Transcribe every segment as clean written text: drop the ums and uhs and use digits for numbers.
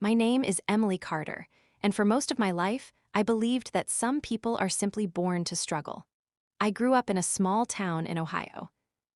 My name is Emily Carter, and for most of my life, I believed that some people are simply born to struggle. I grew up in a small town in Ohio.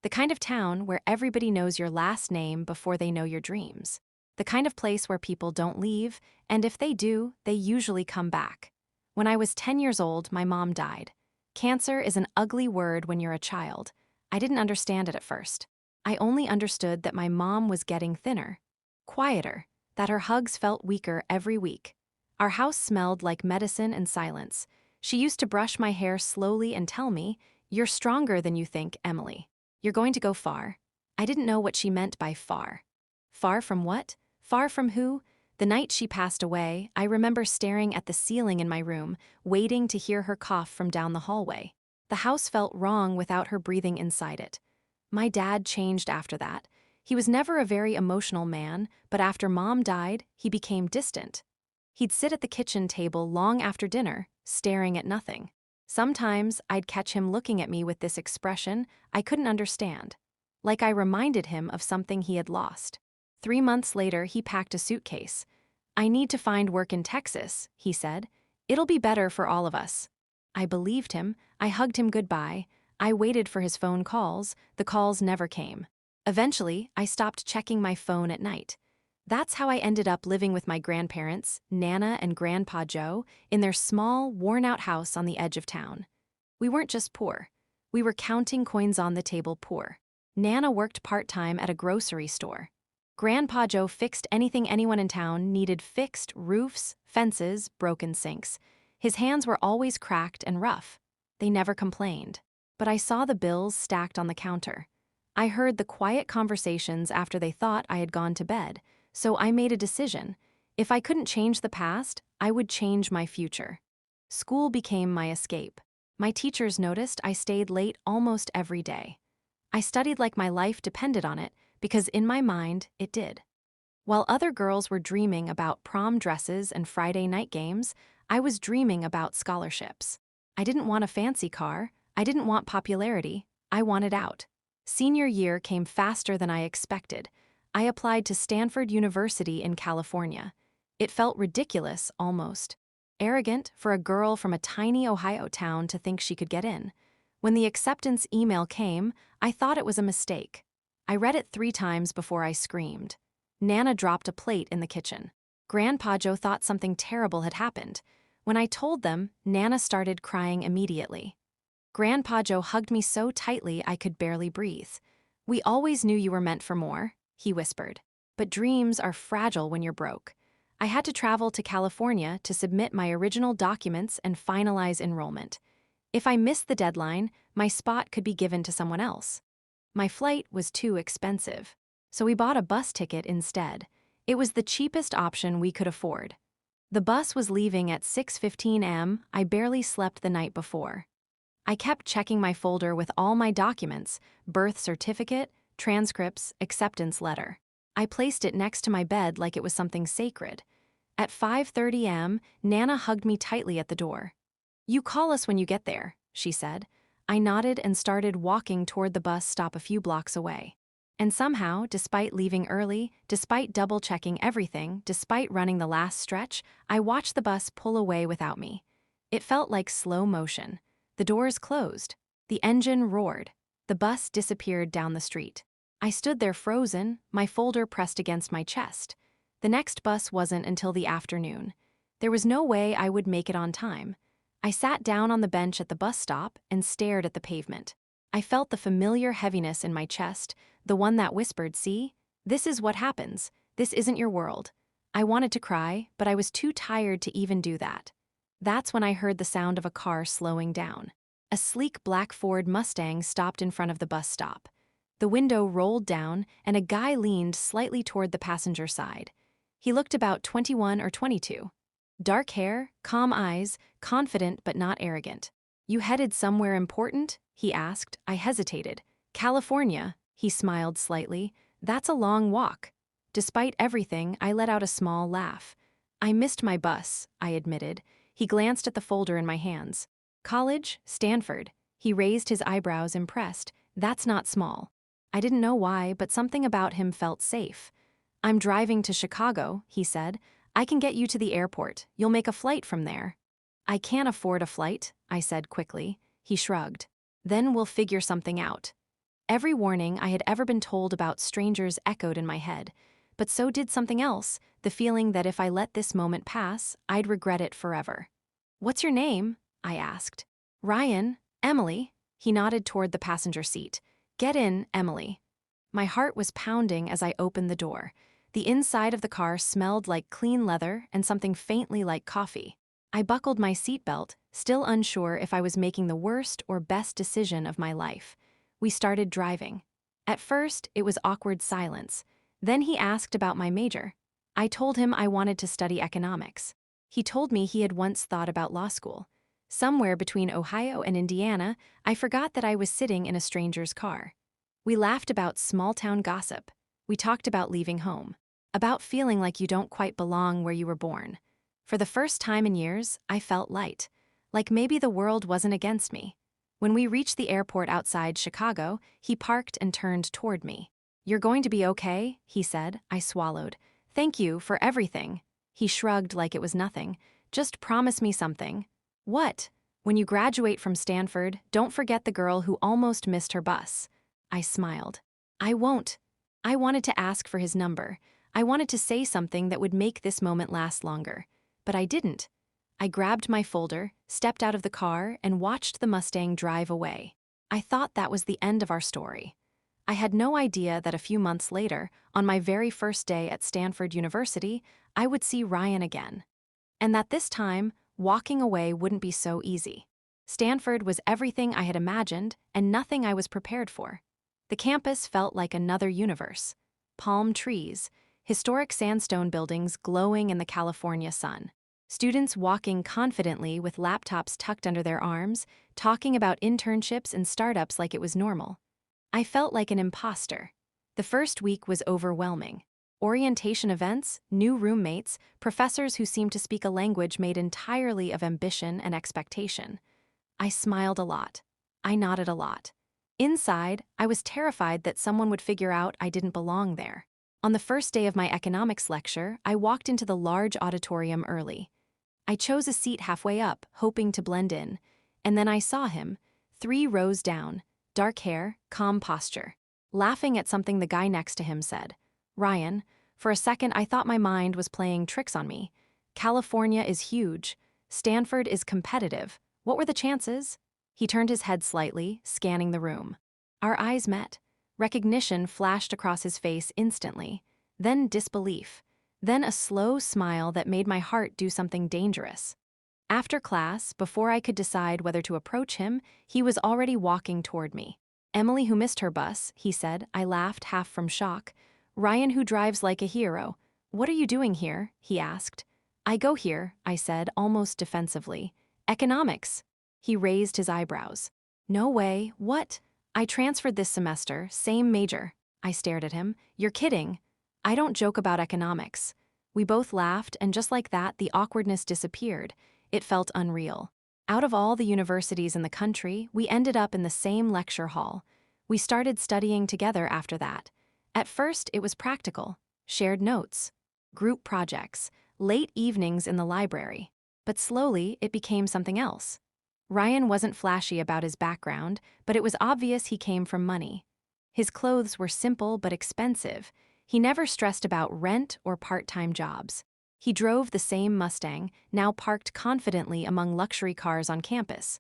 The kind of town where everybody knows your last name before they know your dreams. The kind of place where people don't leave, and if they do, they usually come back. When I was 10 years old, my mom died. Cancer is an ugly word when you're a child. I didn't understand it at first. I only understood that my mom was getting thinner, quieter, that her hugs felt weaker every week. Our house smelled like medicine and silence. She used to brush my hair slowly and tell me, "You're stronger than you think, Emily. You're going to go far." I didn't know what she meant by far. Far from what? Far from who? The night she passed away, I remember staring at the ceiling in my room, waiting to hear her cough from down the hallway. The house felt wrong without her breathing inside it. My dad changed after that. He was never a very emotional man, but after Mom died, he became distant. He'd sit at the kitchen table long after dinner, staring at nothing. Sometimes I'd catch him looking at me with this expression I couldn't understand, like I reminded him of something he had lost. 3 months later, he packed a suitcase. "I need to find work in Texas," he said. "It'll be better for all of us." I believed him. I hugged him goodbye. I waited for his phone calls. The calls never came. Eventually, I stopped checking my phone at night. That's how I ended up living with my grandparents, Nana and Grandpa Joe, in their small, worn-out house on the edge of town. We weren't just poor. We were counting coins on the table poor. Nana worked part-time at a grocery store. Grandpa Joe fixed anything anyone in town needed fixed: roofs, fences, broken sinks. His hands were always cracked and rough. They never complained. But I saw the bills stacked on the counter. I heard the quiet conversations after they thought I had gone to bed, so I made a decision. If I couldn't change the past, I would change my future. School became my escape. My teachers noticed I stayed late almost every day. I studied like my life depended on it, because in my mind, it did. While other girls were dreaming about prom dresses and Friday night games, I was dreaming about scholarships. I didn't want a fancy car. I didn't want popularity. I wanted out. Senior year came faster than I expected. I applied to Stanford University in California. It felt ridiculous, almost. Arrogant for a girl from a tiny Ohio town to think she could get in. When the acceptance email came, I thought it was a mistake. I read it 3 times before I screamed. Nana dropped a plate in the kitchen. Grandpa Joe thought something terrible had happened. When I told them, Nana started crying immediately. Grandpa Joe hugged me so tightly I could barely breathe. "We always knew you were meant for more," he whispered. "But dreams are fragile when you're broke." I had to travel to California to submit my original documents and finalize enrollment. If I missed the deadline, my spot could be given to someone else. My flight was too expensive, so we bought a bus ticket instead. It was the cheapest option we could afford. The bus was leaving at 6:15 a.m. I barely slept the night before. I kept checking my folder with all my documents: birth certificate, transcripts, acceptance letter. I placed it next to my bed like it was something sacred. At 5:30 a.m., Nana hugged me tightly at the door. "You call us when you get there," she said. I nodded and started walking toward the bus stop a few blocks away. And somehow, despite leaving early, despite double-checking everything, despite running the last stretch, I watched the bus pull away without me. It felt like slow motion. The doors closed. The engine roared. The bus disappeared down the street. I stood there frozen, my folder pressed against my chest. The next bus wasn't until the afternoon. There was no way I would make it on time. I sat down on the bench at the bus stop and stared at the pavement. I felt the familiar heaviness in my chest, the one that whispered, "See? This is what happens. This isn't your world." I wanted to cry, but I was too tired to even do that. That's when I heard the sound of a car slowing down. A sleek black Ford Mustang stopped in front of the bus stop. The window rolled down, and a guy leaned slightly toward the passenger side. He looked about 21 or 22. Dark hair, calm eyes, confident but not arrogant. "You headed somewhere important?" he asked. I hesitated. "California," he smiled slightly. "That's a long walk." Despite everything, I let out a small laugh. "I missed my bus," I admitted. He glanced at the folder in my hands. "College, Stanford." He raised his eyebrows, impressed. "That's not small." I didn't know why, but something about him felt safe. "I'm driving to Chicago," he said. I can get you to the airport. You'll make a flight from there. I can't afford a flight, I said quickly. He shrugged. Then we'll figure something out. Every warning I had ever been told about strangers echoed in my head, but so did something else, the feeling that if I let this moment pass, I'd regret it forever. What's your name? I asked. Ryan, Emily. He nodded toward the passenger seat. Get in, Emily. My heart was pounding as I opened the door. The inside of the car smelled like clean leather and something faintly like coffee. I buckled my seatbelt, still unsure if I was making the worst or best decision of my life. We started driving. At first, it was awkward silence. Then he asked about my major. I told him I wanted to study economics. He told me he had once thought about law school. Somewhere between Ohio and Indiana, I forgot that I was sitting in a stranger's car. We laughed about small-town gossip. We talked about leaving home, about feeling like you don't quite belong where you were born. For the first time in years, I felt light, like maybe the world wasn't against me. When we reached the airport outside Chicago, he parked and turned toward me. You're going to be okay, he said. I swallowed. Thank you for everything. He shrugged like it was nothing. Just promise me something. What? When you graduate from Stanford, don't forget the girl who almost missed her bus. I smiled. I won't. I wanted to ask for his number. I wanted to say something that would make this moment last longer. But I didn't. I grabbed my folder, stepped out of the car, and watched the Mustang drive away. I thought that was the end of our story. I had no idea that a few months later, on my very first day at Stanford University, I would see Ryan again. And that this time, walking away wouldn't be so easy. Stanford was everything I had imagined and nothing I was prepared for. The campus felt like another universe. Palm trees, historic sandstone buildings glowing in the California sun. Students walking confidently with laptops tucked under their arms, talking about internships and startups like it was normal. I felt like an imposter. The first week was overwhelming. Orientation events, new roommates, professors who seemed to speak a language made entirely of ambition and expectation. I smiled a lot. I nodded a lot. Inside, I was terrified that someone would figure out I didn't belong there. On the first day of my economics lecture, I walked into the large auditorium early. I chose a seat halfway up, hoping to blend in, and then I saw him, 3 rows down, dark hair, calm posture. Laughing at something the guy next to him said, Ryan, for a second I thought my mind was playing tricks on me. California is huge. Stanford is competitive. What were the chances? He turned his head slightly, scanning the room. Our eyes met. Recognition flashed across his face instantly, then disbelief, then a slow smile that made my heart do something dangerous. After class, before I could decide whether to approach him, he was already walking toward me. Emily who missed her bus, he said. I laughed, half from shock. Ryan who drives like a hero. What are you doing here? He asked. I go here, I said, almost defensively. Economics. He raised his eyebrows. No way, what? I transferred this semester, same major. I stared at him. You're kidding. I don't joke about economics. We both laughed, and just like that, the awkwardness disappeared. It felt unreal. Out of all the universities in the country, we ended up in the same lecture hall. We started studying together after that. At first, it was practical. Shared notes, group projects, late evenings in the library. But slowly, it became something else. Ryan wasn't flashy about his background, but it was obvious he came from money. His clothes were simple but expensive. He never stressed about rent or part-time jobs. He drove the same Mustang, now parked confidently among luxury cars on campus.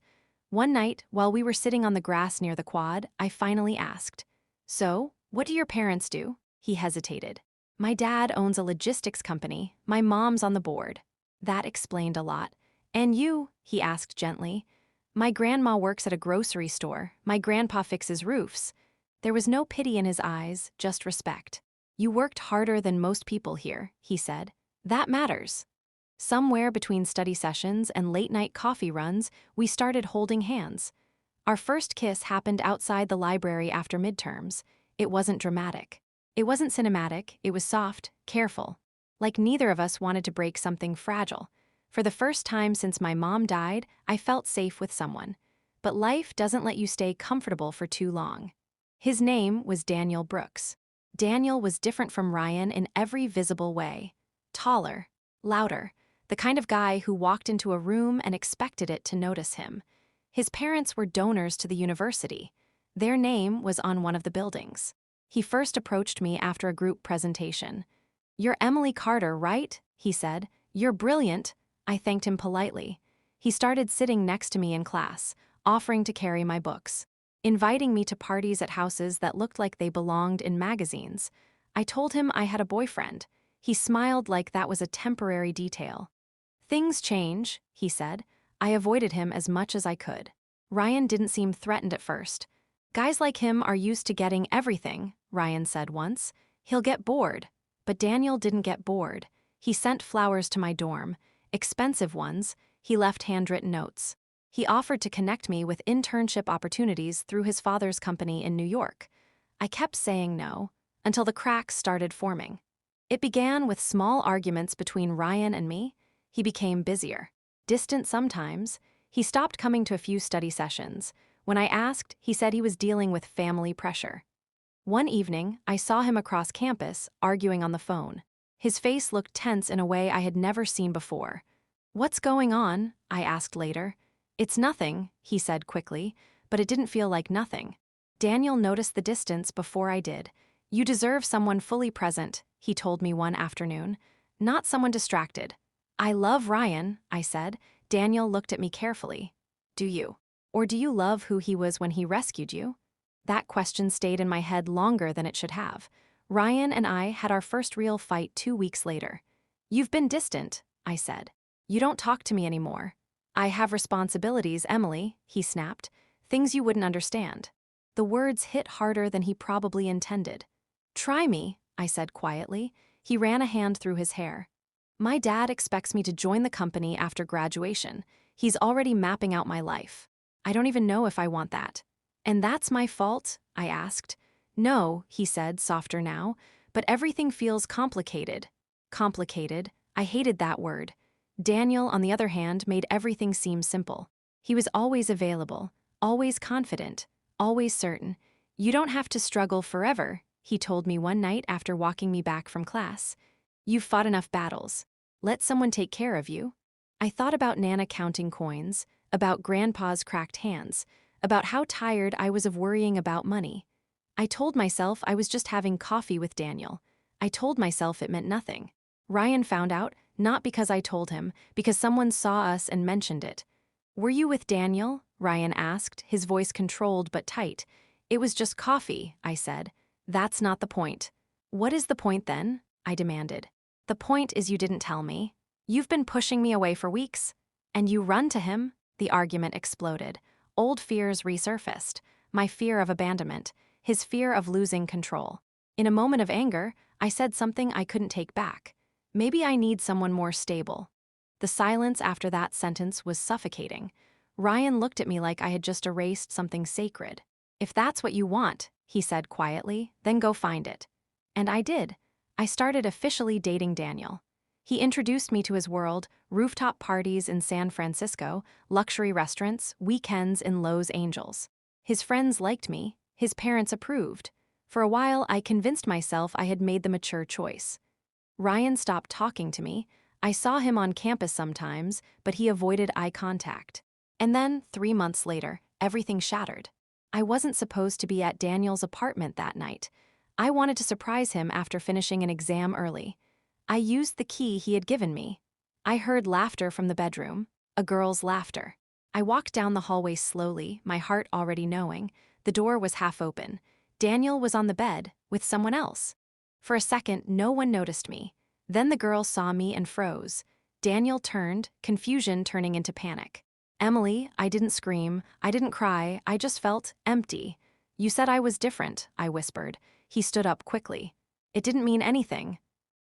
One night, while we were sitting on the grass near the quad, I finally asked, So, what do your parents do? He hesitated. My dad owns a logistics company. My mom's on the board. That explained a lot. And you? He asked gently. My grandma works at a grocery store. My grandpa fixes roofs. There was no pity in his eyes, just respect. You worked harder than most people here, he said. That matters. Somewhere between study sessions and late-night coffee runs, we started holding hands. Our first kiss happened outside the library after midterms. It wasn't dramatic. It wasn't cinematic, it was soft, careful. Like neither of us wanted to break something fragile. For the first time since my mom died, I felt safe with someone. But life doesn't let you stay comfortable for too long. His name was Daniel Brooks. Daniel was different from Ryan in every visible way. Taller, louder, the kind of guy who walked into a room and expected it to notice him. His parents were donors to the university. Their name was on one of the buildings. He first approached me after a group presentation. "You're Emily Carter, right?" he said. "You're brilliant." I thanked him politely. He started sitting next to me in class, offering to carry my books, inviting me to parties at houses that looked like they belonged in magazines. I told him I had a boyfriend. He smiled like that was a temporary detail. "Things change," he said. I avoided him as much as I could. Ryan didn't seem threatened at first. "Guys like him are used to getting everything," Ryan said once. "He'll get bored." But Daniel didn't get bored. He sent flowers to my dorm, expensive ones. He left handwritten notes. He offered to connect me with internship opportunities through his father's company in New York. I kept saying no, until the cracks started forming. It began with small arguments between Ryan and me. He became busier, distant sometimes. He stopped coming to a few study sessions. When I asked, he said he was dealing with family pressure. One evening, I saw him across campus, arguing on the phone. His face looked tense in a way I had never seen before. "What's going on?" I asked later. "It's nothing," he said quickly, but it didn't feel like nothing. Daniel noticed the distance before I did. "You deserve someone fully present," he told me one afternoon, "not someone distracted." "I love Ryan," I said. Daniel looked at me carefully. "Do you? Or do you love who he was when he rescued you?" That question stayed in my head longer than it should have. Ryan and I had our first real fight 2 weeks later. "You've been distant," I said. "You don't talk to me anymore." "I have responsibilities, Emily," he snapped. "Things you wouldn't understand." The words hit harder than he probably intended. "Try me," I said quietly. He ran a hand through his hair. "My dad expects me to join the company after graduation. He's already mapping out my life. I don't even know if I want that." "And that's my fault?" I asked. "No," he said, softer now, "but everything feels complicated." Complicated. I hated that word. Daniel, on the other hand, made everything seem simple. He was always available, always confident, always certain. "You don't have to struggle forever," he told me one night after walking me back from class. "You've fought enough battles. Let someone take care of you." I thought about Nana counting coins, about Grandpa's cracked hands, about how tired I was of worrying about money. I told myself I was just having coffee with Daniel. I told myself it meant nothing. Ryan found out, not because I told him, because someone saw us and mentioned it. "Were you with Daniel?" Ryan asked, his voice controlled but tight. "It was just coffee," I said. "That's not the point." "What is the point then?" I demanded. "The point is you didn't tell me. You've been pushing me away for weeks. And you run to him?" The argument exploded. Old fears resurfaced. My fear of abandonment, his fear of losing control. In a moment of anger, I said something I couldn't take back. "Maybe I need someone more stable." The silence after that sentence was suffocating. Ryan looked at me like I had just erased something sacred. "If that's what you want," he said quietly, "then go find it." And I did. I started officially dating Daniel. He introduced me to his world: rooftop parties in San Francisco, luxury restaurants, weekends in Los Angeles. His friends liked me. His parents approved. For a while, I convinced myself I had made the mature choice. Ryan stopped talking to me. I saw him on campus sometimes, but he avoided eye contact. And then, 3 months later, everything shattered. I wasn't supposed to be at Daniel's apartment that night. I wanted to surprise him after finishing an exam early. I used the key he had given me. I heard laughter from the bedroom, a girl's laughter. I walked down the hallway slowly, my heart already knowing. The door was half open. Daniel was on the bed, with someone else. For a second, no one noticed me. Then the girl saw me and froze. Daniel turned, confusion turning into panic. "Emily," I didn't scream, I didn't cry, I just felt empty. "You said I was different," I whispered. He stood up quickly. "It didn't mean anything."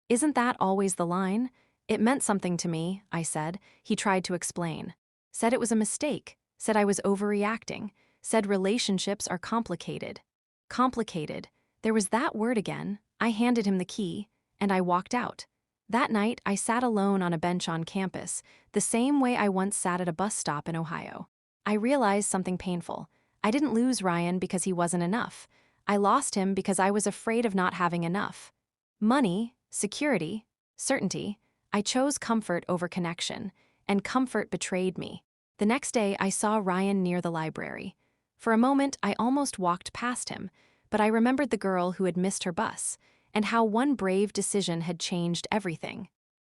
"Isn't that always the line?" "It meant something to me," I said. He tried to explain. Said it was a mistake. Said I was overreacting. Said relationships are complicated. Complicated. There was that word again. I handed him the key, and I walked out. That night, I sat alone on a bench on campus, the same way I once sat at a bus stop in Ohio. I realized something painful. I didn't lose Ryan because he wasn't enough. I lost him because I was afraid of not having enough. Money, security, certainty. I chose comfort over connection, and comfort betrayed me. The next day, I saw Ryan near the library. For a moment, I almost walked past him, but I remembered the girl who had missed her bus, and how one brave decision had changed everything.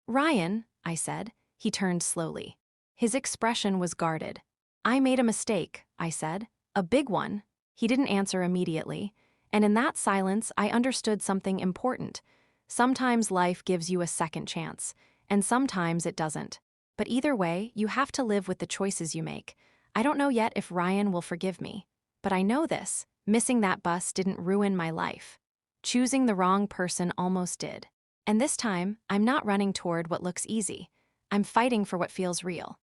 "Ryan," I said. He turned slowly. His expression was guarded. "I made a mistake," I said. "A big one." He didn't answer immediately, and in that silence I understood something important. Sometimes life gives you a second chance, and sometimes it doesn't. But either way, you have to live with the choices you make. I don't know yet if Ryan will forgive me. But I know this: missing that bus didn't ruin my life. Choosing the wrong person almost did. And this time, I'm not running toward what looks easy. I'm fighting for what feels real.